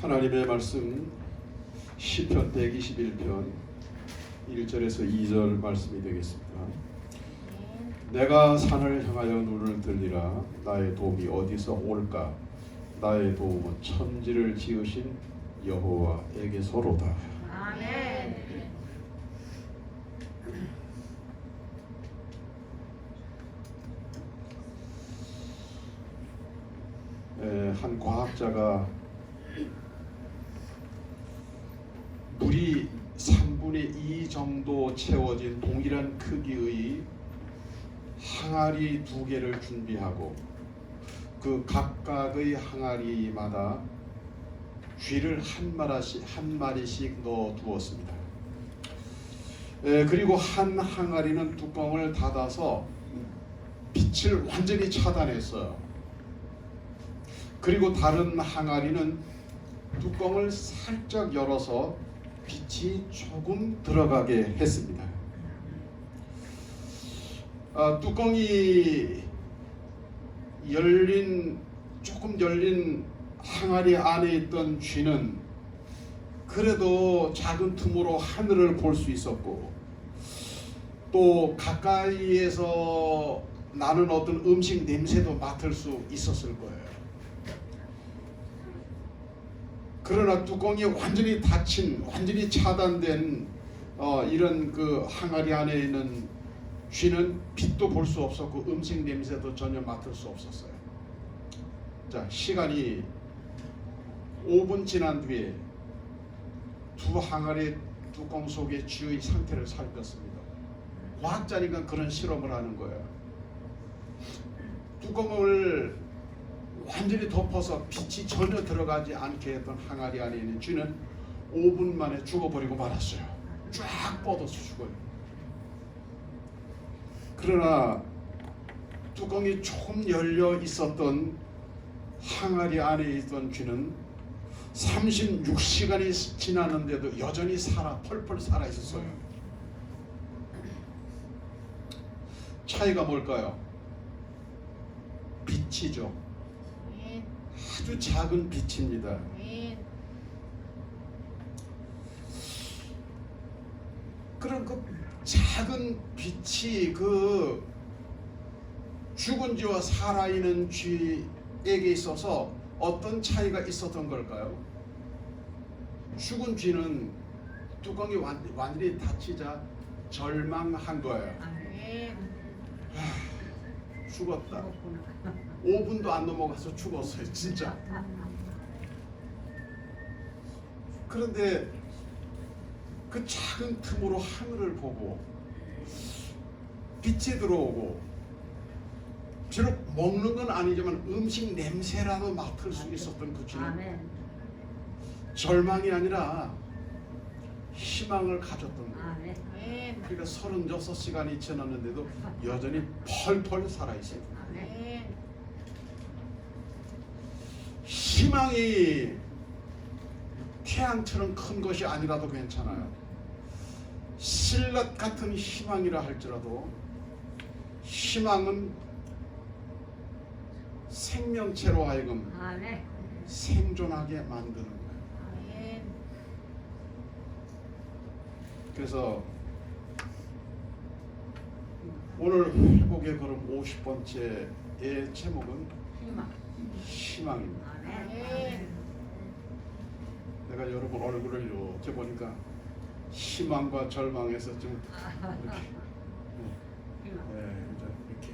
하나님의 말씀 시편 121편 1절에서 2절 말씀이 되겠습니다. 내가 산을 향하여 눈을 들리라. 나의 도움이 어디서 올까? 나의 도움은 천지를 지으신 여호와에게서로다. 아멘. 한 과학자가 물이 3분의 2 정도 채워진 동일한 크기의 항아리 2개를 준비하고 그 각각의 항아리마다 쥐를 한 마리씩 넣어 두었습니다. 그리고 한 항아리는 뚜껑을 닫아서 빛을 완전히 차단했어요. 그리고 다른 항아리는 뚜껑을 살짝 열어서 빛이 조금 들어가게 했습니다. 뚜껑이 조금 열린 항아리 안에 있던 쥐는 그래도 작은 틈으로 하늘을 볼 수 있었고, 또 가까이에서 나는 어떤 음식 냄새도 맡을 수 있었을 거예요. 그러나 뚜껑이 완전히 닫힌, 완전히 차단된 이런 그 항아리 안에 있는 쥐는 빛도 볼 수 없었고 음식 냄새도 전혀 맡을 수 없었어요. 자, 시간이 5분 지난 뒤에 두 항아리 뚜껑 속의 쥐의 상태를 살폈습니다. 과학자니까 그런 실험을 하는 거예요. 뚜껑을 완전히 덮어서 빛이 전혀 들어가지 않게 했던 항아리 안에 있는 쥐는 5분 만에 죽어버리고 말았어요. 쫙 뻗어서 죽어요. 그러나 뚜껑이 조금 열려 있었던 항아리 안에 있던 쥐는 36시간이 지났는데도 여전히 펄펄 살아 있었어요. 차이가 뭘까요? 빛이죠. 아주 작은 빛입니다. 그럼 그 작은 빛이 그 죽은 쥐와 살아있는 쥐에게 있어서 어떤 차이가 있었던 걸까요? 죽은 쥐는 뚜껑이 완전히 닫히자 절망한 거예요. 죽었다. 5분도 안 넘어가서 죽었어요, 진짜. 그런데 그 작은 틈으로 하늘을 보고 빛이 들어오고, 비록 먹는 건 아니지만 음식 냄새라도 맡을 수 있었던 그 쥐는 절망이 아니라 희망을 가졌던 거예요. 그러니까 36시간이 지났는데도 여전히 펄펄 살아있어요. 희망이 태양처럼 큰 것이 아니라도 괜찮아요. 실럿 같은 희망이라 할지라도 희망은 생명체로 하여금 생존하게 만드는 거예요. 그래서 오늘 회복의 걸음 50번째의 제목은 희망입니다. 내가 여러분 얼굴을 이렇게 보니까 희망과 절망에서 좀 이렇게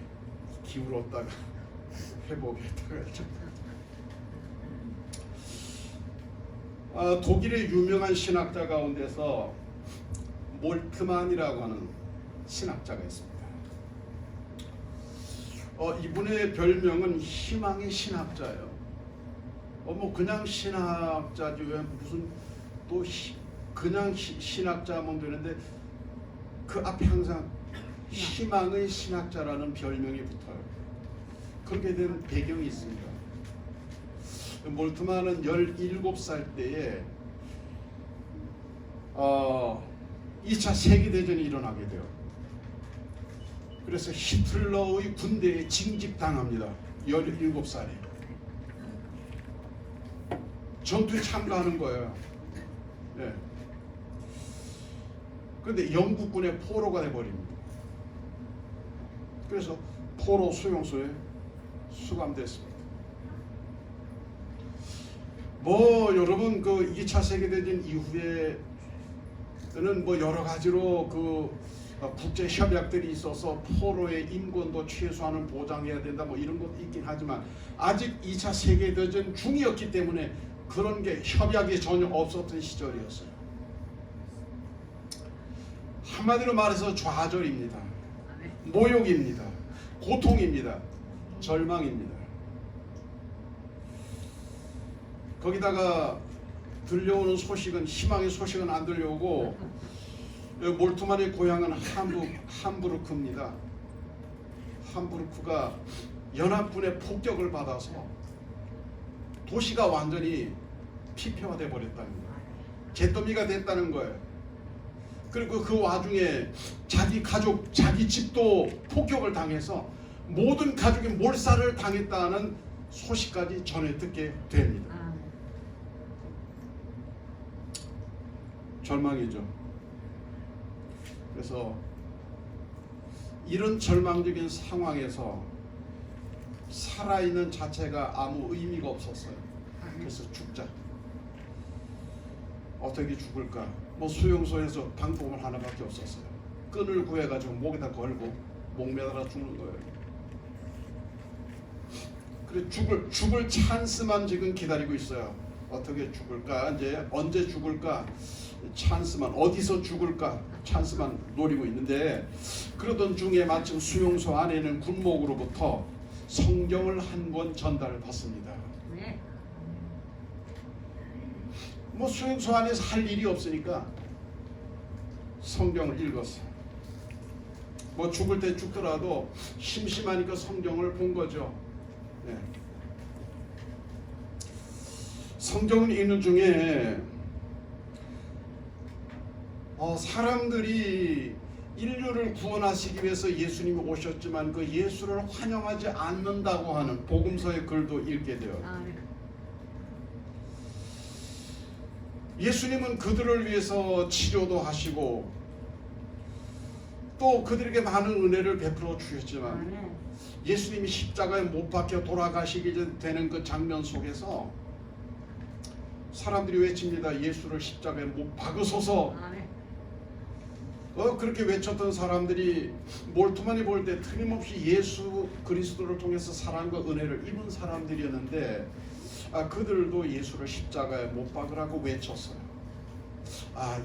기울었다가 회복했다가 좀. 독일의 유명한 신학자 가운데서 몰트만이라고 하는 신학자가 있습니다. 이분의 별명은 희망의 신학자예요. 뭐 그냥 신학자지 왜 무슨 또 그냥 신학자면 되는데 그 앞에 항상 희망의 신학자라는 별명이 붙어요. 그렇게 된 배경이 있습니다. 몰트만은 17살 때에 2차 세계대전이 일어나게 돼요. 그래서 히틀러의 군대에 징집당합니다. 17살에. 전투에 참가하는 거예요. 예. 그런데 영국군의 포로가 돼버립니다. 그래서 포로 수용소에 수감됐습니다. 뭐 여러분 그 2차 세계대전 이후에는 뭐 여러 가지로 그 국제 협약들이 있어서 포로의 인권도 최소한은 보장해야 된다 뭐 이런 것도 있긴 하지만 아직 2차 세계대전 중이었기 때문에 그런 게 협약이 전혀 없었던 시절이었어요. 한마디로 말해서 좌절입니다. 모욕입니다. 고통입니다. 절망입니다. 거기다가 들려오는 소식은 희망의 소식은 안 들려오고 몰트만의 고향은 함부르크입니다. 함부르크가 연합군의 폭격을 받아서 도시가 완전히 피폐화돼 버렸다는 거예요. 잿더미가 됐다는 거예요. 그리고 그 와중에 자기 가족, 자기 집도 폭격을 당해서 모든 가족이 몰살을 당했다는 소식까지 전해 듣게 됩니다. 절망이죠. 그래서 이런 절망적인 상황에서 살아있는 자체가 아무 의미가 없었어요. 그래서 죽자. 어떻게 죽을까? 뭐 수용소에서 방법은 하나밖에 없었어요. 끈을 구해가지고 목에다 걸고 목 매달아 죽는 거예요. 그래 죽을 찬스만 지금 기다리고 있어요. 어떻게 죽을까? 이제 언제 죽을까? 찬스만 어디서 죽을까? 찬스만 노리고 있는데 그러던 중에 마침 수용소 안에는 군목으로부터 성경을 한 권 전달을 받습니다. 뭐 수용소 안에서 할 일이 없으니까 성경을 읽었어요. 뭐 죽을 때 죽더라도 심심하니까 성경을 본 거죠. 네. 성경을 읽는 중에 사람들이 인류를 구원하시기 위해서 예수님이 오셨지만 그 예수를 환영하지 않는다고 하는 복음서의 글도 읽게 돼요. 예수님은 그들을 위해서 치료도 하시고 또 그들에게 많은 은혜를 베풀어 주셨지만 예수님이 십자가에 못 박혀 돌아가시게 되는 그 장면 속에서 사람들이 외칩니다. 예수를 십자가에 못 박으소서. 그렇게 외쳤던 사람들이 몰트만이 볼 때 틀림없이 예수 그리스도를 통해서 사랑과 은혜를 입은 사람들이었는데 그들도 예수를 십자가에 못 박으라고 외쳤어요.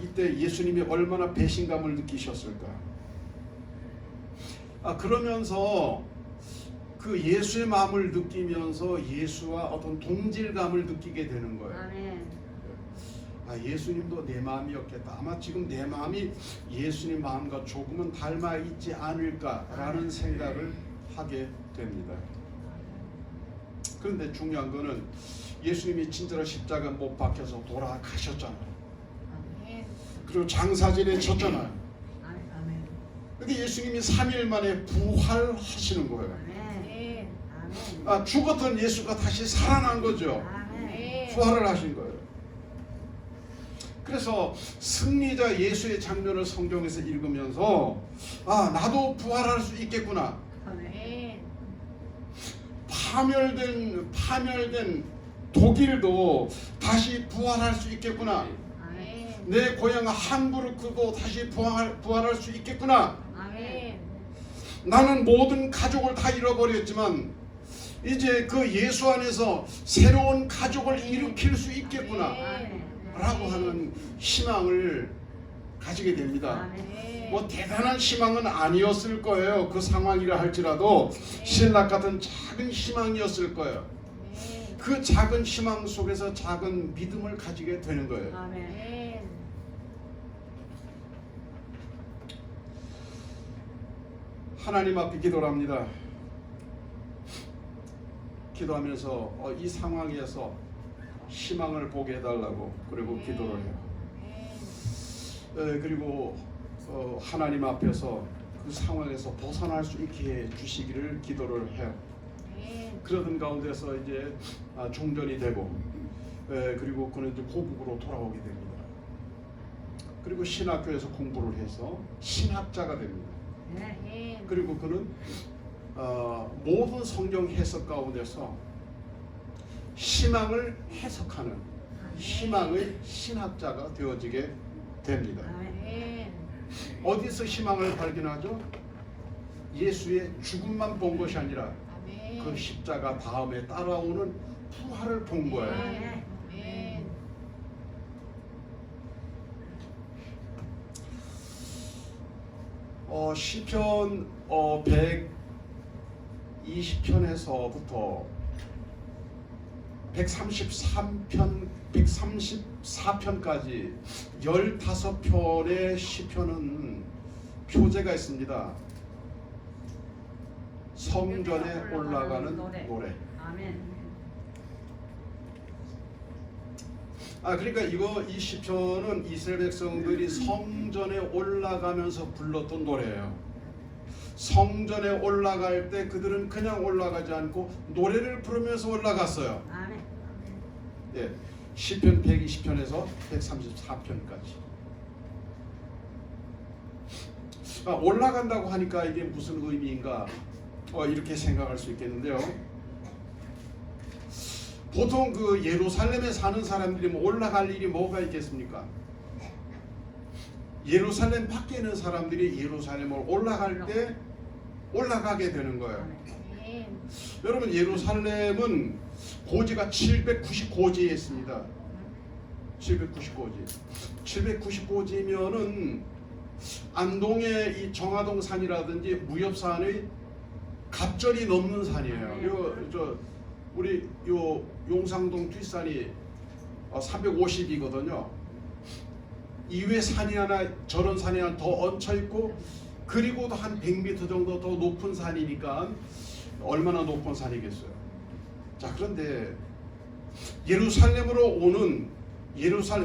이때 예수님이 얼마나 배신감을 느끼셨을까. 그러면서 그 예수의 마음을 느끼면서 예수와 어떤 동질감을 느끼게 되는 거예요. 예수님도 내 마음이었겠다. 아마 지금 내 마음이 예수님 마음과 조금은 닮아 있지 않을까라는 생각을 하게 됩니다. 그런데 중요한 거는 예수님이 진짜로 십자가 못 박혀서 돌아가셨잖아요. 그리고 장사진에 쳤잖아요. 근데 예수님이 3일 만에 부활하시는 거예요. 죽었던 예수가 다시 살아난 거죠. 부활을 하신 거예요. 그래서 승리자 예수의 장면을 성경에서 읽으면서 나도 부활할 수 있겠구나. 파멸된 독일도 다시 부활할 수 있겠구나. 내 고향 함부르크도 다시 부활할 수 있겠구나. 나는 모든 가족을 다 잃어버렸지만 이제 그 예수 안에서 새로운 가족을 일으킬 수 있겠구나 라고 하는 희망을 가지게 됩니다. 뭐 대단한 희망은 아니었을 거예요. 그 상황이라 할지라도 신락 같은 작은 희망이었을 거예요. 그 작은 희망 속에서 작은 믿음을 가지게 되는 거예요. 하나님 앞에 기도를 합니다. 기도하면서 이 상황에서 희망을 보게 해달라고 그리고 기도를 해요. 그리고 하나님 앞에서 그 상황에서 벗어날 수 있게 해주시기를 기도를 해요. 그러던 가운데서 이제 종전이 되고 그리고 그는 이제 고국으로 돌아오게 됩니다. 그리고 신학교에서 공부를 해서 신학자가 됩니다. 그리고 그는 모든 성경 해석 가운데서 희망을 해석하는 희망의 신학자가 되어지게 됩니다. 어디서 희망을 발견하죠? 예수의 죽음만 본 것이 아니라 그 십자가 다음에 따라오는 부활을 본 거예요. 시편 120편에서부터 134편까지 15편의 시편은 표제가 있습니다. 성전에 올라가는 노래. 그러니까 이 시편은 이스라엘 백성들이 성전에 올라가면서 불렀던 노래예요. 성전에 올라갈 때 그들은 그냥 올라가지 않고 노래를 부르면서 올라갔어요. 예, 시편 120편에서 134편까지. 올라간다고 하니까 이게 무슨 의미인가 이렇게 생각할 수 있겠는데요. 보통 그 예루살렘에 사는 사람들이 올라갈 일이 뭐가 있겠습니까? 예루살렘 밖에 있는 사람들이 예루살렘을 올라갈 때 올라가게 되는 거예요. 여러분, 예루살렘은 고지가 790고지에 있습니다. 790고지. 790고지면은 안동의 이 정화동 산이라든지 무협산의 갑절이 넘는 산이에요. 우리 용상동 뒷산이 350이거든요. 이외 산이 하나, 저런 산이 하나 더 얹혀 있고, 그리고도 한 100m 정도 더 높은 산이니까 얼마나 높은 산이겠어요. 자, 그런데 예루살렘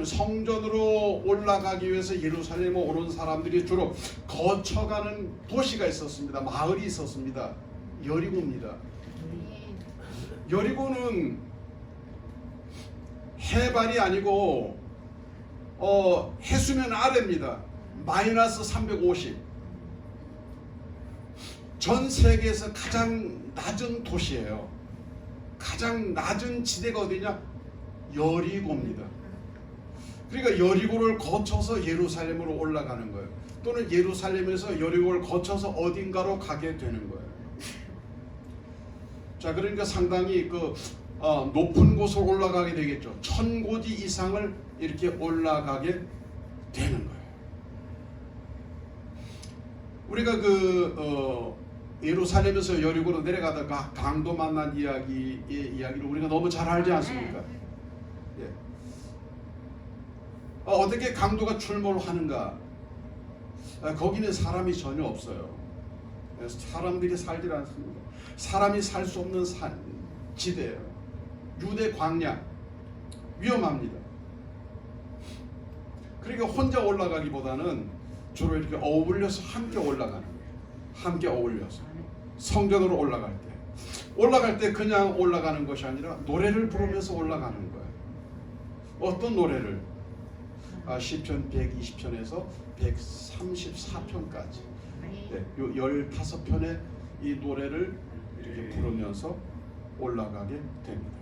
성전으로 올라가기 위해서 예루살렘에 오는 사람들이 주로 거쳐가는 도시가 있었습니다. 마을이 있었습니다. 여리고입니다. 여리고는 해발이 아니고 해수면 아래입니다. 마이너스 350. 전 세계에서 가장 낮은 도시예요. 가장 낮은 지대가 어디냐? 여리고입니다. 그러니까 여리고를 거쳐서 예루살렘으로 올라가는 거예요. 또는 예루살렘에서 여리고를 거쳐서 어딘가로 가게 되는 거예요. 자, 그러니까 상당히 높은 곳을 올라가게 되겠죠. 1000고지 이상을 이렇게 올라가게 되는 거예요. 우리가 예루살렘에서 여리고로 내려가다가 강도 만난 이야기를 우리가 너무 잘 알지 않습니까? 예. 어떻게 강도가 출몰하는가? 거기는 사람이 전혀 없어요. 사람들이 살질 않습니다. 사람이 살 수 없는 지대예요. 유대 광야, 위험합니다. 그러니까 혼자 올라가기보다는 주로 이렇게 어울려서 함께 올라가는 거예요. 함께 어울려서 성전으로 올라갈 때 그냥 올라가는 것이 아니라 노래를 부르면서 올라가는 거예요. 어떤 노래를? 시편 120편에서 134편까지 네, 요 15편의 이 노래를 이렇게 부르면서 올라가게 됩니다.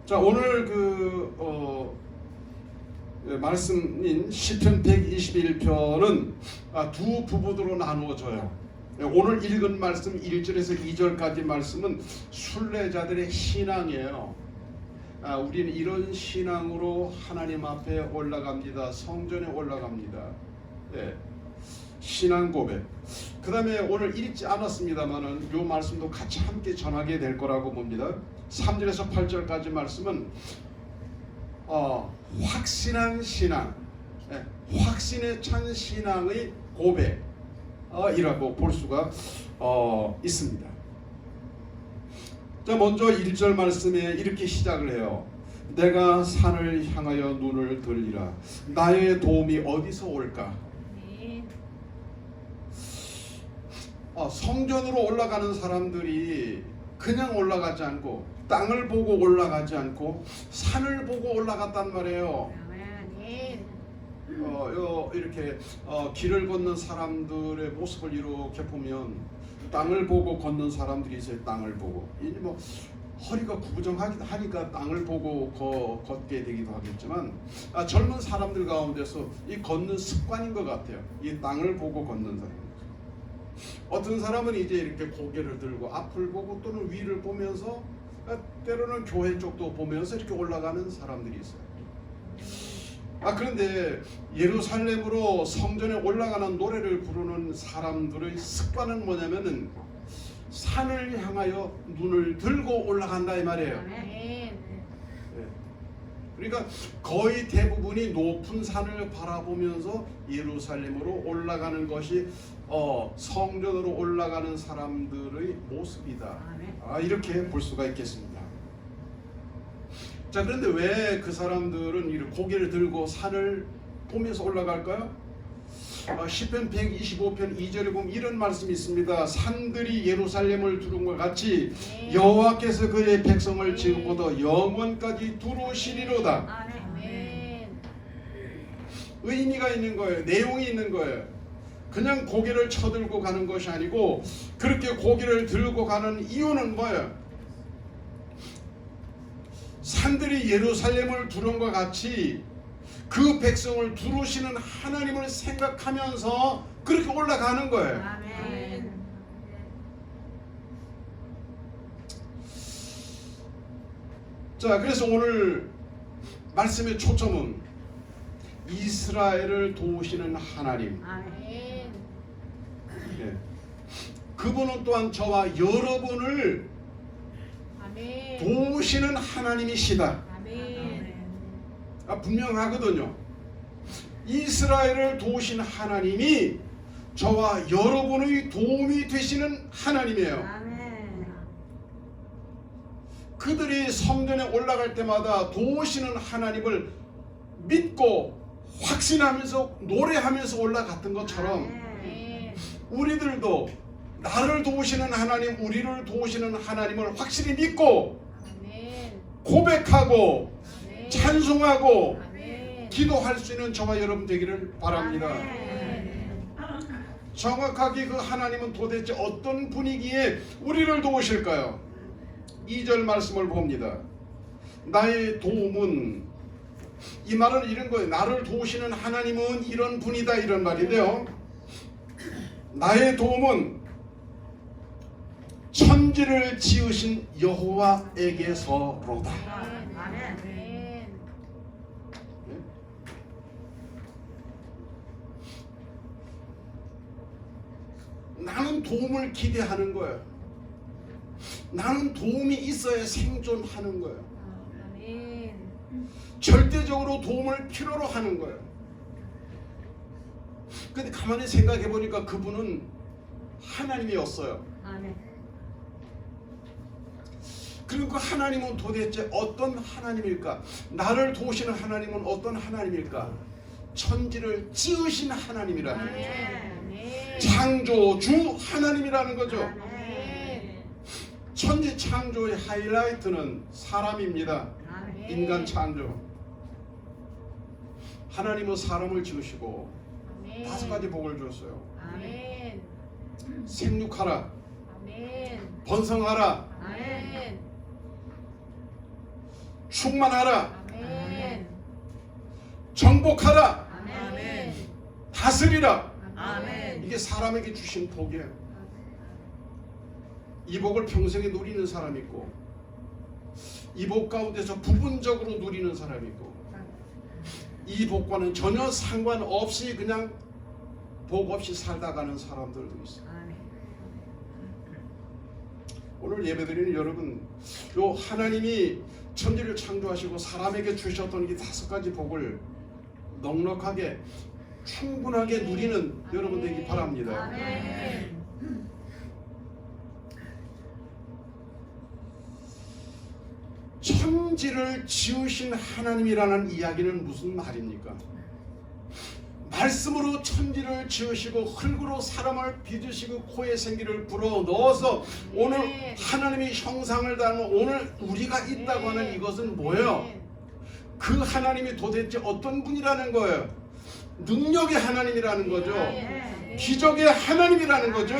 자, 오늘 말씀인 시편 121편은 두 부분으로 나누어져요. 오늘 읽은 말씀 1절에서 2절까지 말씀은 순례자들의 신앙이에요. 우리는 이런 신앙으로 하나님 앞에 올라갑니다. 성전에 올라갑니다. 네. 신앙 고백. 그 다음에 오늘 읽지 않았습니다만은 이 말씀도 같이 함께 전하게 될 거라고 봅니다. 3절에서 8절까지 말씀은 확신한 신앙, 확신에 찬 신앙의 고백이라고 볼 수가 있습니다. 자, 먼저 1절 말씀에 이렇게 시작을 해요. 내가 산을 향하여 눈을 들리라. 나의 도움이 어디서 올까? 성전으로 올라가는 사람들이 그냥 올라가지 않고 땅을 보고 올라가지 않고 산을 보고 올라갔단 말이에요. 이렇게 길을 걷는 사람들의 모습을 이렇게 보면 땅을 보고 걷는 사람들이 있어요. 땅을 보고 이제 뭐 허리가 구부정하니까 땅을 보고 걷게 되기도 하겠지만 젊은 사람들 가운데서 이 걷는 습관인 것 같아요. 이 땅을 보고 걷는 사람. 어떤 사람은 이제 이렇게 고개를 들고 앞을 보고 또는 위를 보면서 때로는 교회 쪽도 보면서 이렇게 올라가는 사람들이 있어요. 그런데 예루살렘으로 성전에 올라가는 노래를 부르는 사람들의 습관은 뭐냐면은 산을 향하여 눈을 들고 올라간다 이 말이에요. 그러니까 거의 대부분이 높은 산을 바라보면서 예루살렘으로 올라가는 것이 성전으로 올라가는 사람들의 모습이다. 이렇게 볼 수가 있겠습니다. 자, 그런데 왜 그 사람들은 이렇게 고개를 들고 산을 보면서 올라갈까요? 시편 125편 2절에 보면 이런 말씀이 있습니다. 산들이 예루살렘을 두른 것 같이 여호와께서 그의 백성을 지금부터 영원까지 두루시리로다. 의미가 있는 거예요. 내용이 있는 거예요. 그냥 고개를 쳐들고 가는 것이 아니고 그렇게 고개를 들고 가는 이유는 뭐예요? 산들이 예루살렘을 두른 것 같이 그 백성을 두루시는 하나님을 생각하면서 그렇게 올라가는 거예요. 아멘. 자, 그래서 오늘 말씀의 초점은 이스라엘을 도우시는 하나님. 아멘. 예. 그분은 또한 저와 여러분을 도우시는 하나님이시다. 아멘. 분명하거든요. 이스라엘을 도우신 하나님이 저와 여러분의 도움이 되시는 하나님이에요. 아멘. 그들이 성전에 올라갈 때마다 도우시는 하나님을 믿고 확신하면서 노래하면서 올라갔던 것처럼 아멘. 우리들도 나를 도우시는 하나님, 우리를 도우시는 하나님을 확실히 믿고 아멘. 고백하고 아멘. 찬송하고 아멘. 기도할 수 있는 저와 여러분 되기를 바랍니다. 아멘. 정확하게 그 하나님은 도대체 어떤 분위기에 우리를 도우실까요? 2절 말씀을 봅니다. 나의 도움은, 이 말은 이런 거예요. 나를 도우시는 하나님은 이런 분이다, 이런 말인데요. 나의 도움은 천지를 지으신 여호와에게서로다. 아멘. 나는 도움을 기대하는 거예요. 나는 도움이 있어야 생존하는 거예요. 아멘. 절대적으로 도움을 필요로 하는 거예요. 근데 가만히 생각해 보니까 그분은 하나님이었어요. 아멘. 그리고 그 하나님은 도대체 어떤 하나님일까? 나를 도우시는 하나님은 어떤 하나님일까? 천지를 지으신 하나님이라는 거죠. 아멘. 창조주 하나님이라는 거죠. 아멘. 천지 창조의 하이라이트는 사람입니다. 아멘. 인간 창조. 하나님은 사람을 지으시고 아멘. 5가지 복을 줬어요. 아멘. 생육하라, 아멘. 번성하라, 아멘. 충만하라, 아멘. 정복하라, 아멘. 다스리라. 아멘. 이게 사람에게 주신 복이에요. 이 복을 평생에 누리는 사람이 있고, 이 복 가운데서 부분적으로 누리는 사람이 있고, 이 복과는 전혀 상관없이 그냥 복 없이 살다 가는 사람들도 있어요. 아멘. 오늘 예배드리는 여러분, 요 하나님이 천지를 창조하시고 사람에게 주셨던 이 5가지 복을 넉넉하게 충분하게 누리는 여러분 되기 바랍니다. 아멘. 천지를 지으신 하나님이라는 이야기는 무슨 말입니까? 말씀으로 천지를 지으시고 흙으로 사람을 빚으시고 코에 생기를 불어 넣어서 오늘 하나님의 형상을 닮은 오늘 우리가 있다고 하는 이것은 뭐예요? 그 하나님이 도대체 어떤 분이라는 거예요? 능력의 하나님이라는 거죠. 기적의 하나님이라는 거죠.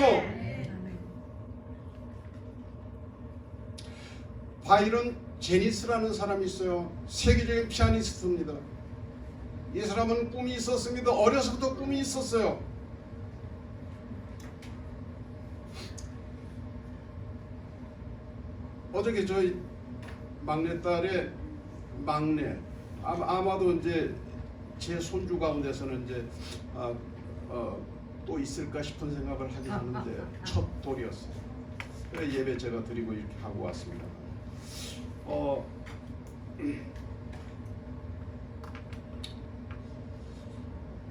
바이런 제니스라는 사람이 있어요. 세계적인 피아니스트입니다. 이 사람은 꿈이 있었습니다. 어려서부터 꿈이 있었어요. 어저께 저희 막내딸의 막내 아마도 이제 제 손주 가운데서는 이제 또 있을까 싶은 생각을 하긴 하는데 첫 돌이었어요. 그래 예배 제가 드리고 이렇게 하고 왔습니다.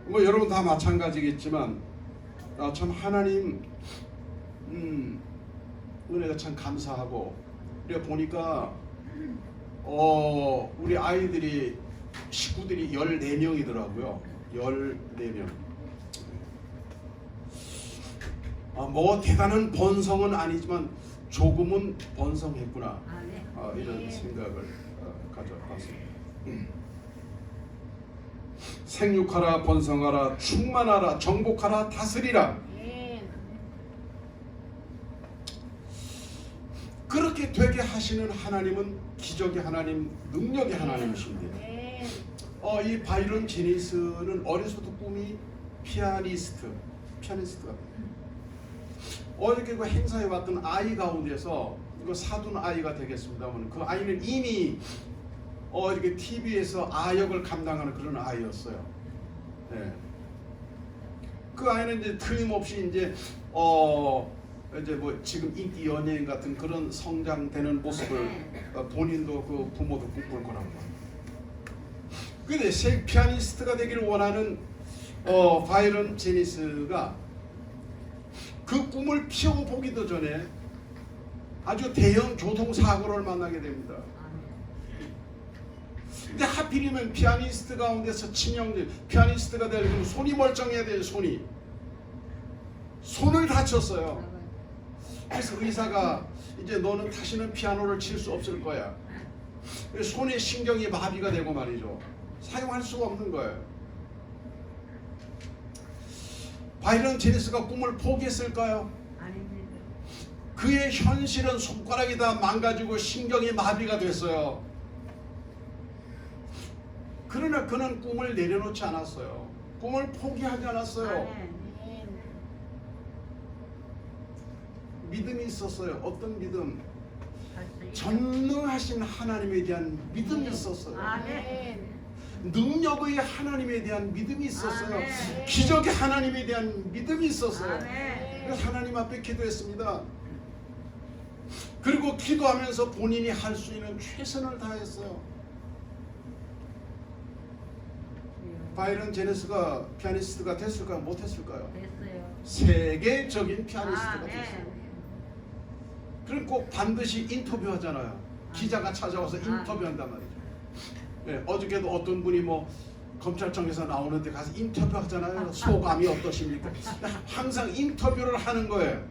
뭐 여러분 다 마찬가지겠지만 참 하나님 은혜가 참 감사하고 그래 보니까 우리 아이들이 식구들이 14명이더라고요. 14명. 뭐 대단한 번성은 아니지만 조금은 번성했구나. 이런 생각을 가져봤습니다. 생육하라 번성하라 충만하라 정복하라 다스리라. 그렇게 되게 하시는 하나님은 기적의 하나님, 능력의 하나님이신데 이 바이런 제니스는 어려서부터 꿈이 피아니스트가 어저께 그 행사에 왔던 아이 가운데서 이거 사둔 아이가 되겠습니다만 그 아이는 이미 이렇게 TV에서 아역을 감당하는 그런 아이였어요. 네. 그 아이는 이제 틀림없이 이제 뭐 지금 인기 연예인 같은 그런 성장되는 모습을 본인도 그 부모도 꿈꿀 거라고. 근데 피아니스트가 되기를 원하는 바이런 제니스가 그 꿈을 피워보기도 전에 아주 대형 교통사고를 만나게 됩니다. 근데 하필이면 피아니스트 가운데서 치명적 피아니스트가 되려면 손이 멀쩡해야 돼요. 손을 다쳤어요. 그래서 의사가 이제 너는 다시는 피아노를 칠 수 없을 거야. 손의 신경이 마비가 되고 말이죠. 사용할 수가 없는 거예요. 바이런 제니스가 꿈을 포기했을까요? 아닙니다. 그의 현실은 손가락이 다 망가지고 신경이 마비가 됐어요. 그러나 그는 꿈을 내려놓지 않았어요. 꿈을 포기하지 않았어요. 믿음이 있었어요. 어떤 믿음? 전능하신 하나님에 대한 믿음이 있었어요. 능력의 하나님에 대한 믿음이 있었어요. 기적의 하나님에 대한 믿음이 있었어요. 그래서 하나님 앞에 기도했습니다. 그리고 기도하면서 본인이 할 수 있는 최선을 다했어요. 바이런 제니스가 피아니스트가 됐을까요? 못했을까요? 됐어요. 세계적인 피아니스트가 됐어요. 그럼 꼭 반드시 인터뷰하잖아요. 기자가 찾아와서 인터뷰한단 말이죠. 네, 어저께도 어떤 분이 뭐 검찰청에서 나오는데 가서 인터뷰하잖아요. 소감이 어떠십니까? 항상 인터뷰를 하는 거예요.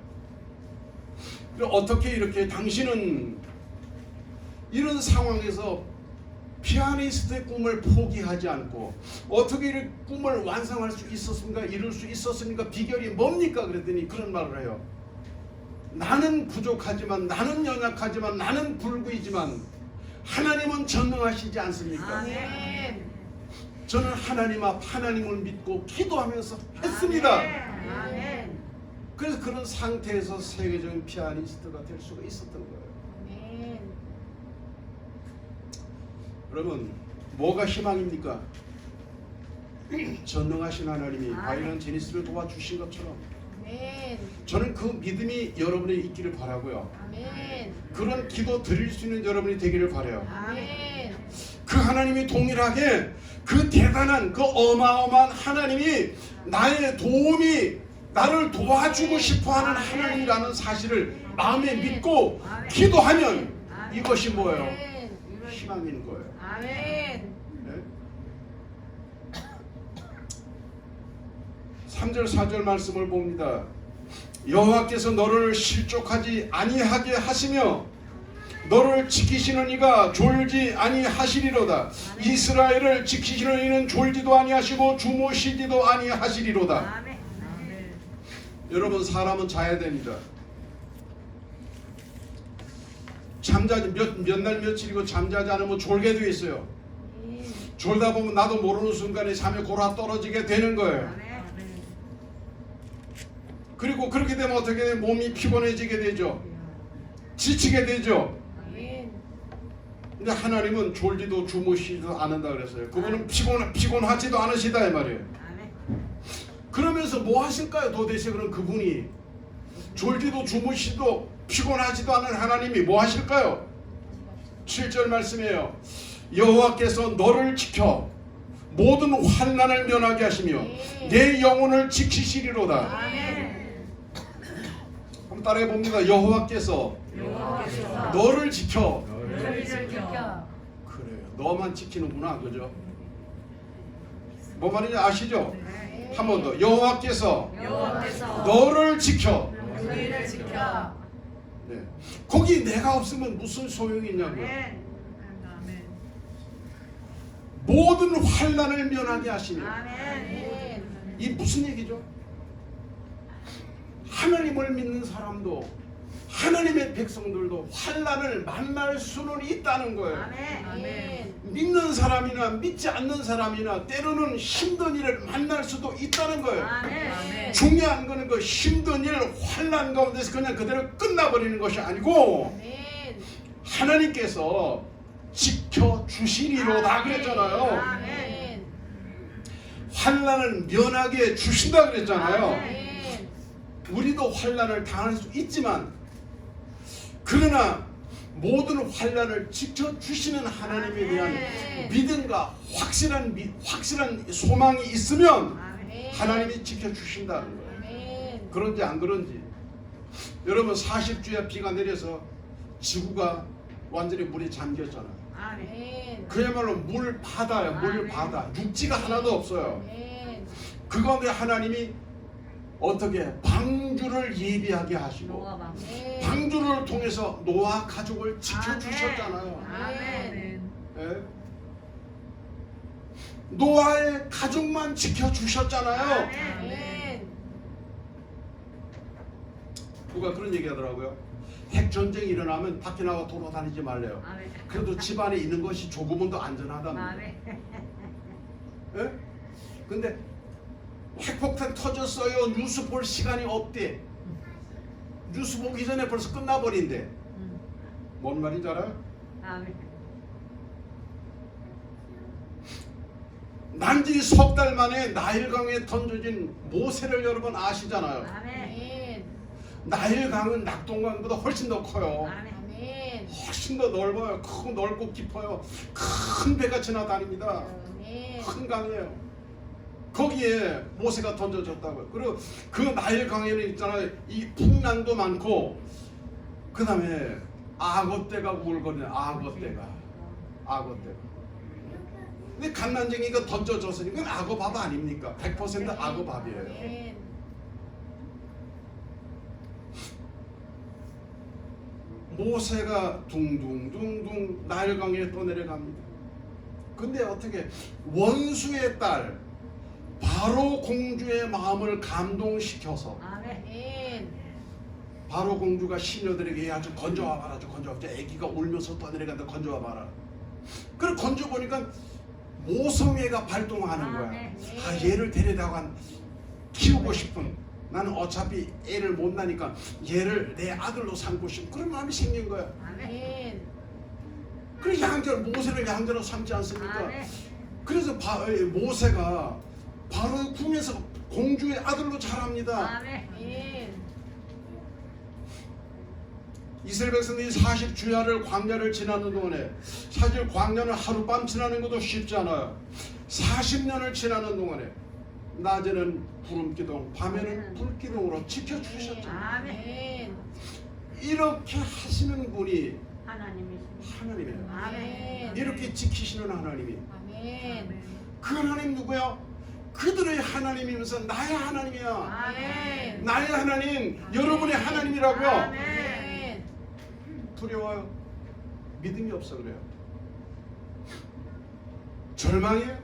어떻게 이렇게 당신은 이런 상황에서 피아니스트의 꿈을 포기하지 않고 어떻게 이 꿈을 완성할 수 있었습니까? 이룰 수 있었습니까? 비결이 뭡니까? 그랬더니 그런 말을 해요. 나는 부족하지만, 나는 연약하지만, 나는 불구이지만 하나님은 전능하시지 않습니까? 아멘. 저는 하나님 앞 하나님을 믿고 기도하면서 했습니다. 아멘. 그래서 그런 상태에서 세계적인 피아니스트가 될 수가 있었던 거예요. 아멘. 여러분, 뭐가 희망입니까? 전능하신 하나님이 바이런 제니스를 도와주신 것처럼 아멘. 저는 그 믿음이 여러분이 있기를 바라고요. 아멘. 그런 기도 드릴 수 있는 여러분이 되기를 바라요. 아멘. 그 하나님이 동일하게 그 대단한 그 어마어마한 하나님이 나의 도움이 나를 도와주고 싶어하는 하나님이라는 사실을 마음에 믿고 기도하면 이것이 뭐예요? 희망인 거예요. 아멘. 네? 3절 4절 말씀을 봅니다. 여호와께서 너를 실족하지 아니하게 하시며 너를 지키시는 이가 졸지 아니하시리로다. 이스라엘을 지키시는 이는 졸지도 아니하시고 주무시지도 아니하시리로다. 아멘. 여러분, 사람은 자야 됩니다. 잠자지 몇 날 며칠이고 잠자지 않으면 졸게 돼 있어요. 졸다 보면 나도 모르는 순간에 잠에 골아 떨어지게 되는 거예요. 아멘. 그리고 그렇게 되면 어떻게 돼? 몸이 피곤해지게 되죠. 지치게 되죠. 아멘. 근데 하나님은 졸지도 주무시지도 않는다 그랬어요. 그분은 피곤하지도 않으시다 이 말이에요. 아멘. 그러면서 뭐 하실까요? 도대체 그럼 그분이 졸지도 주무시도 피곤하지도 않은 하나님이 뭐 하실까요? 7절 말씀이에요. 여호와께서 너를 지켜 모든 환난을 면하게 하시며 내 영혼을 지키시리로다. 아멘. 한번 따라해 봅니다. 여호와께서 너를 지켜. 너를 지켜. 그래요. 너만 지키는구나, 그죠? 뭐 말인지 아시죠? 한 번 더. 여호와께서 너를 지켜. 너희를 지켜. 네. 거기 내가 없으면 무슨 소용이 있냐고요. 아멘. 아멘. 모든 환난을 면하게 하시며. 아멘. 이 무슨 얘기죠? 하나님을 믿는 사람도 하나님의 백성들도 환난을 만날 수는 있다는 거예요. 아멘. 아멘. 믿는 사람이나 믿지 않는 사람이나 때로는 힘든 일을 만날 수도 있다는 거예요. 아멘. 중요한 거는 그 힘든 일, 환난 가운데서 그냥 그대로 끝나버리는 것이 아니고 아멘. 하나님께서 지켜주시리로다 그랬잖아요. 아멘. 환난을 면하게 주신다 그랬잖아요. 아멘. 우리도 환난을 당할 수 있지만 그러나 모든 환난을 지켜주시는 하나님에 대한 아멘. 믿음과 확실한 소망이 있으면 아멘. 하나님이 지켜주신다는 거예요. 아멘. 그런지 안 그런지. 여러분 40주에 비가 내려서 지구가 완전히 물에 잠겼잖아요. 아멘. 아멘. 그야말로 물 바다예요. 물 아멘. 바다. 육지가 하나도 없어요. 아멘. 그 가운데 하나님이 어떻게 방주를 예비하게 하시고 노아가. 아멘. 방주를 통해서 노아 가족을 지켜주셨잖아요. 아멘. 예? 노아의 가족만 지켜주셨잖아요. 아멘. 누가 그런 얘기 하더라고요. 핵전쟁이 일어나면 밖에 나가 돌아다니지 말래요. 아멘. 그래도 집안에 있는 것이 조금은 더 안전하답니다. 아멘. 예? 근데 핵폭탄 터졌어요. 뉴스 볼 시간이 없대. 뉴스 보기 전에 벌써 끝나버린대. 뭔 말인지 알아요? 아멘. 난지 석 달 만에 나일강에 던져진 모세를 여러분 아시잖아요. 아멘. 아멘. 나일강은 낙동강보다 훨씬 더 커요. 아멘. 아멘. 훨씬 더 넓어요. 크고 넓고 깊어요. 큰 배가 지나다닙니다. 아멘. 큰 강이에요. 거기에 모세가 던져졌다고요. 그리고 그 나일강에는 있잖아요. 이 풍랑도 많고 그 다음에 악어떼가 울거든요. 악어떼가. 근데 갓난쟁이가 던져졌으니까 악어밥 아닙니까? 100% 악어밥이에요. 아멘. 모세가 둥둥둥둥 나일강에 떠내려갑니다. 근데 어떻게 원수의 딸 바로 공주의 마음을 감동시켜서 아멘. 바로 공주가 시녀들에게 아주 건져와 봐라, 저 건져와 봐라. 애기가 울면서 떠내려간다, 건져와 봐라. 그래 건져 보니까 모성애가 발동하는 거야. 아, 얘를 데려다가 키우고 싶은, 나는 어차피 애를 못 낳으니까 얘를 내 아들로 삼고 싶은 그런 마음이 생긴 거야. 아멘. 그래서 모세를 양자로 삼지 않습니까? 아멘. 그래서 모세가 바로 궁에서 공주의 아들로 자랍니다. 아멘. 아멘. 이스라엘 백성들이 40주야를 광야를 지나는 동안에, 사실 광야는 하룻밤 지나는 것도 쉽지 않아요. 40년을 지나는 동안에 낮에는 구름기둥, 밤에는 불기둥으로 지켜주셨잖아요. 아멘. 이렇게 하시는 분이 하나님이십니다. 하나님이에요. 아멘. 이렇게 지키시는 하나님이. 아멘. 그 하나님 누구야? 그들의 하나님이면서 나의 하나님이야. 아멘. 나의 하나님, 여러분의 하나님이라고요. 아멘. 두려워요. 믿음이 없어 그래요. 절망해요.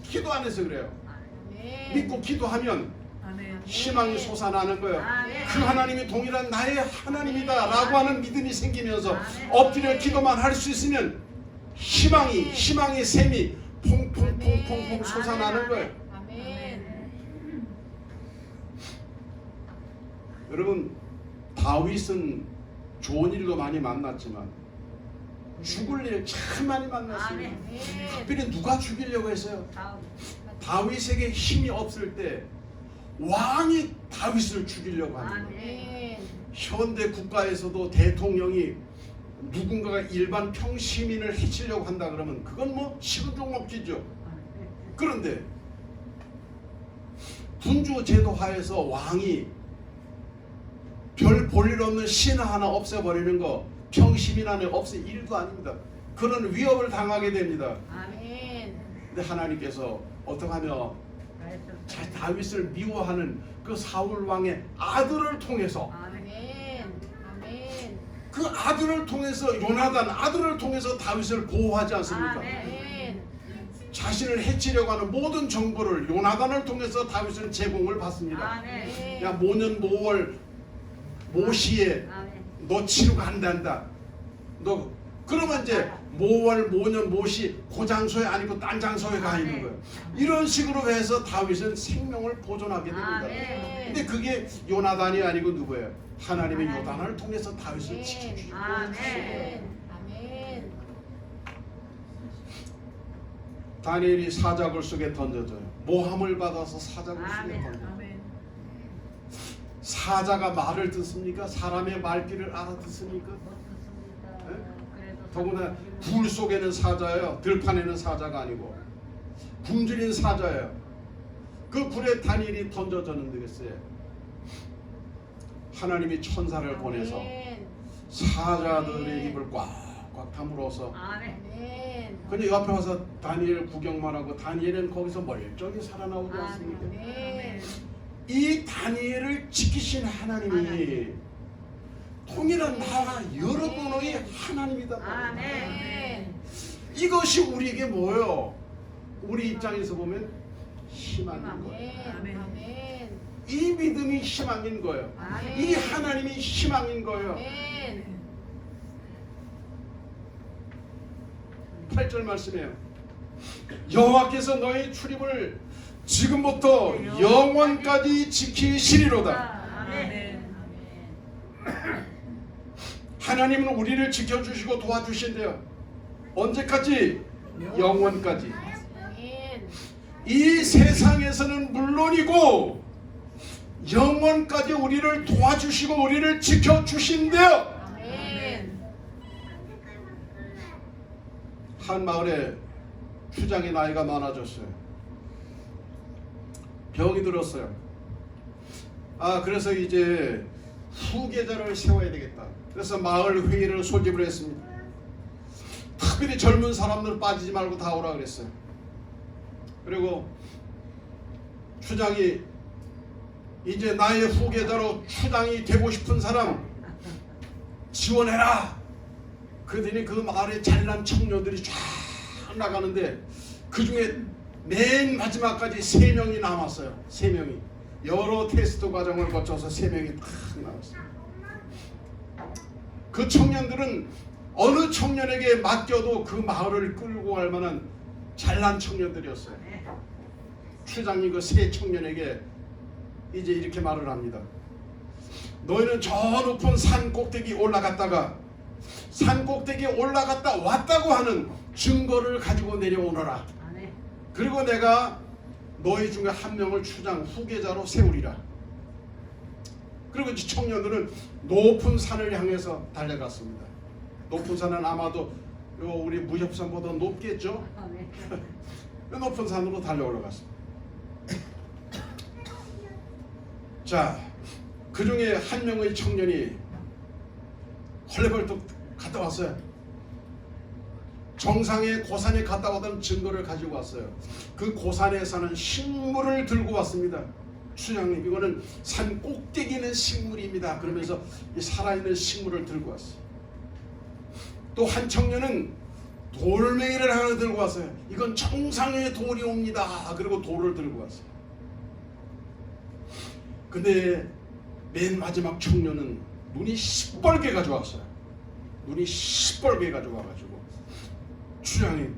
기도 안 해서 그래요. 아멘. 믿고 기도하면 아멘. 희망이 솟아나는 거예요. 아멘. 그 하나님이 동일한 나의 하나님이다 라고 하는 믿음이 생기면서 아멘. 엎드려 기도만 할 수 있으면 희망의 샘이 퐁퐁퐁퐁 솟아나는 거예요. 아멘. 여러분, 다윗은 좋은 일도 많이 만났지만 죽을 일 참 많이 만났어요. 아멘. 특별히 누가 죽이려고 했어요? 다음. 다윗에게 힘이 없을 때 왕이 다윗을 죽이려고 하는 거예요. 아멘. 현대 국가에서도 대통령이 누군가가 일반 평시민을 해치려고 한다 그러면 그건 뭐 시근종목기죠. 그런데 군주 제도 하에서 왕이 별 볼일 없는 신 하나 없애버리는 거 평시민 안에 없애 일도 아닙니다. 그런 위협을 당하게 됩니다. 아멘. 근데 하나님께서 어떻게 하며 다윗을 미워하는 그 사울 왕의 아들을 통해서 아멘. 아멘. 그 아들을 통해서 요나단 아들을 통해서 다윗을 보호하지 않습니까? 아멘. 자신을 해치려고 하는 모든 정보를 요나단을 통해서 다윗은 제공을 받습니다. 아멘. 야 모년 모월 모시에 아멘. 너 치료가 안 된다. 너 그러면 이제 모월 모년 모시 그 장소에 아니고 딴 장소에 가 있는 거예요. 이런 식으로 해서 다윗은 생명을 보존하게 됩니다. 아멘. 근데 그게 요나단이 아니고 누구예요? 하나님의 요단을 통해서 다윗을 지켜주시고 아멘. 아멘. 다니엘이 사자굴 속에 던져져요. 모함을 받아서 사자굴 속에 아멘. 던져요. 아멘. 사자가 말을 듣습니까? 사람의 말귀를 알아듣습니까? 못 듣습니다. 네? 그래도 더구나 굴 속에는 사자예요. 들판에는 사자가 아니고 굶주린 사자예요. 그 굴에 다니엘이 던져졌는데 글쎄 하나님이 천사를 보내서 아멘. 사자들의 입을 꽉꽉 다물어서 아멘. 아멘. 근데 옆에 와서 다니엘 구경만 하고 다니엘은 거기서 멀쩡히 살아나오지 않습니까? 아멘. 이 다니엘을 지키신 하나님이 통일한 나와 여러분의 하나님이다. 아멘. 이것이 우리에게 뭐예요? 우리 입장에서 보면 희망인 거예요. 아멘. 아멘. 이 믿음이 희망인 거예요. 아멘. 이 하나님이 희망인 거예요. 아멘. 8절 말씀이에요. 여호와께서 너희 출입을 지금부터 영원까지 지키시리로다. 아멘. 하나님은 우리를 지켜주시고 도와주신대요. 언제까지? 영원까지. 아멘. 이 세상에서는 물론이고 영원까지 우리를 도와주시고 우리를 지켜주신대요. 아멘. 한 마을에 추장이 나이가 많아졌어요. 병이 들었어요. 그래서 이제 후계자를 세워야 되겠다. 그래서 마을 회의를 소집을 했습니다. 특별히 젊은 사람들 빠지지 말고 다 오라 그랬어요. 그리고 추장이 이제 나의 후계자로 추장이 되고 싶은 사람 지원해라. 그랬더니 그 마을에 잘난 청년들이 쫙 나가는데 그 중에 맨 마지막까지 3명이 남았어요. 3명이 여러 테스트 과정을 거쳐서 3명이 딱 나왔어요. 그 청년들은 어느 청년에게 맡겨도 그 마을을 끌고 갈 만한 잘난 청년들이었어요. 추장이 그 3 청년에게 이제 이렇게 말을 합니다. 너희는 저 높은 산 꼭대기 올라갔다가 산 꼭대기에 올라갔다 왔다고 하는 증거를 가지고 내려오너라. 그리고 내가 너희 중에 한 명을 추장 후계자로 세우리라. 그리고 이 청년들은 높은 산을 향해서 달려갔습니다. 높은 산은 아마도 우리 무협산보다 높겠죠? 높은 산으로 달려 올라갔습니다. 자, 그 중에 한 명의 청년이 헐레벌떡 갔다 왔어요. 정상의 고산에 갔다 오던 증거를 가지고 왔어요. 그 고산에 사는 식물을 들고 왔습니다. 추장님, 이거는 산 꼭대기에 있는 식물입니다. 그러면서 이 살아있는 식물을 들고 왔어요. 또 한 청년은 돌멩이를 하나 들고 왔어요. 이건 정상의 돌이 옵니다. 그리고 돌을 들고 왔어요. 근데 맨 마지막 청년은 눈이 시뻘게 가져왔어요. 눈이 시뻘게 가져와가지고, 주장님,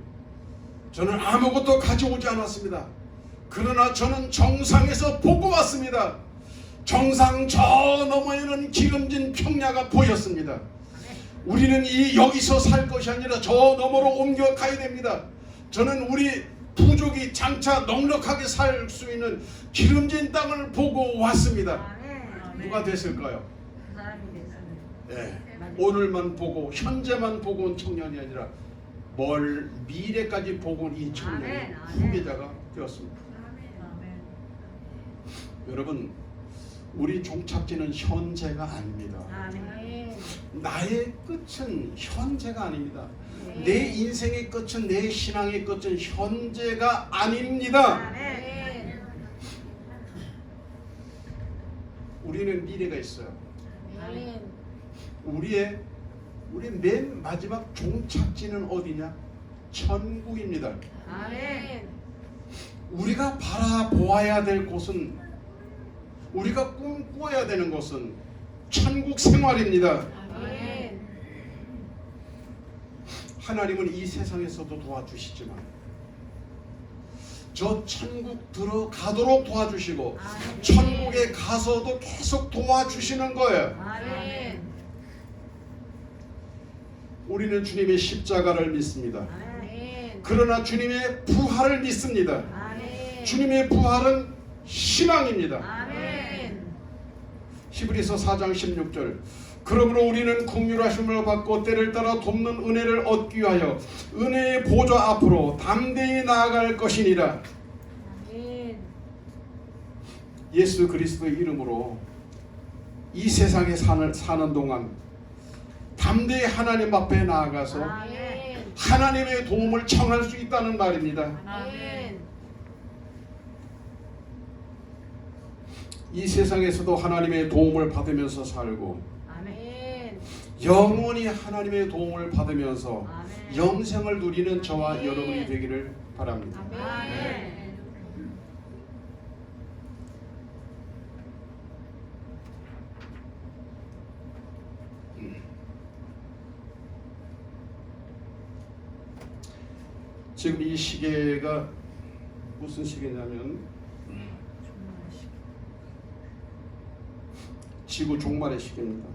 저는 아무것도 가져오지 않았습니다. 그러나 저는 정상에서 보고 왔습니다. 정상 저 너머에는 기름진 평야가 보였습니다. 우리는 여기서 살 것이 아니라 저 너머로 옮겨가야 됩니다. 저는 우리 부족이 장차 넉넉하게 살 수 있는 기름진 땅을 보고 왔습니다. 누가 됐을까요? 그 사람이 됐습니다. 네. 오늘만 보고 현재만 보고 온 청년이 아니라 멀 미래까지 보고 온 이 청년이 후계자가 되었습니다. 여러분, 우리 종착지는 현재가 아닙니다. 나의 끝은 현재가 아닙니다. 내 인생의 끝은, 내 신앙의 끝은 현재가 아닙니다. 우리는 미래가 있어요. 우리의 맨 마지막 종착지는 어디냐? 천국입니다. 우리가 바라보아야 될 곳은, 우리가 꿈꿔야 되는 곳은 천국 생활입니다. 하나님은 이 세상에서도 도와주시지만 저 천국 들어가도록 도와주시고 천국에 가서도 계속 도와주시는 거예요. 우리는 주님의 십자가를 믿습니다. 그러나 주님의 부활을 믿습니다. 주님의 부활은 희망입니다. 히브리서 4장 16절, 그러므로 우리는 긍휼하심을 받고 때를 따라 돕는 은혜를 얻기 위하여 은혜의 보좌 앞으로 담대히 나아갈 것이니라. 예수 그리스도의 이름으로 이 세상에 사는 동안 담대히 하나님 앞에 나아가서 하나님의 도움을 청할 수 있다는 말입니다. 이 세상에서도 하나님의 도움을 받으면서 살고 영원히 하나님의 도움을 받으면서 영생을 누리는 저와 여러분이 되기를 바랍니다. 지금 이 시계가 무슨 시계냐면 지구 종말의 시계입니다.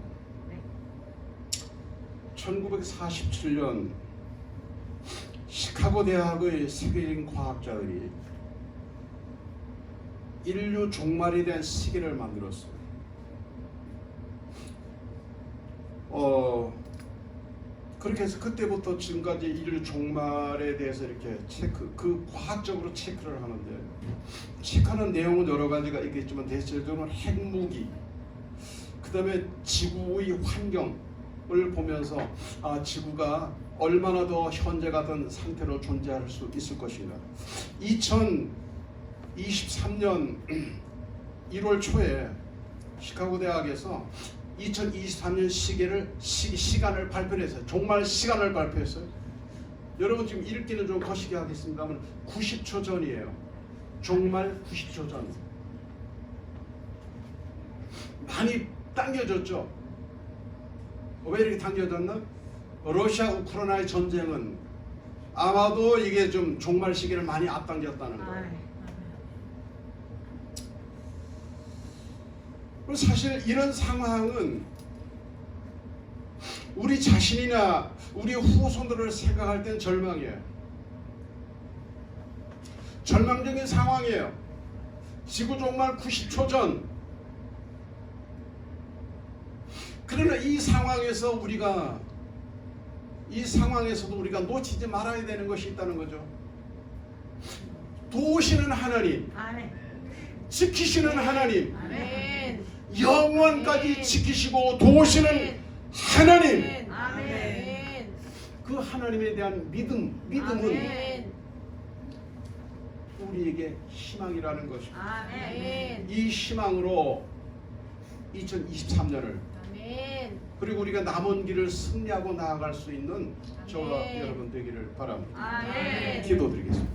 1947년 시카고 대학의 세계적인 과학자들이 인류 종말에 대한 시계를 만들었어요. 그렇게 해서 그때부터 지금까지 인류 종말에 대해서 이렇게 과학적으로 체크를 하는데, 체크하는 내용은 여러 가지가 있겠지만 대체적으로 핵무기, 그 다음에 지구의 환경을 보면서 지구가 얼마나 더 현재 같은 상태로 존재할 수 있을 것인가. 2023년 1월 초에 시카고 대학에서 2023년 시간을 발표했어요. 종말 시간을 발표했어요. 여러분 지금 읽기는 좀 거시기 하겠습니다만 90초 전이에요. 종말 90초 전. 많이 당겨졌죠. 왜 이렇게 당겨졌나? 러시아 우크라이나의 전쟁은 아마도 이게 좀 종말 시기를 많이 앞당겼다는 거예요. 사실 이런 상황은 우리 자신이나 우리 후손들을 생각할 땐 절망이에요. 절망적인 상황이에요. 지구 종말 90초 전. 그러나 이 상황에서도 우리가 놓치지 말아야 되는 것이 있다는 거죠. 도우시는 하나님, 지키시는 하나님, 영원까지 지키시고 도우시는 하나님, 그 하나님에 대한 믿음은 아멘. 우리에게 희망이라는 것입니다. 아멘. 이 희망으로 2023년을 아멘. 그리고 우리가 남은 길을 승리하고 나아갈 수 있는 저와 아멘. 여러분 되기를 바랍니다. 아멘. 기도드리겠습니다.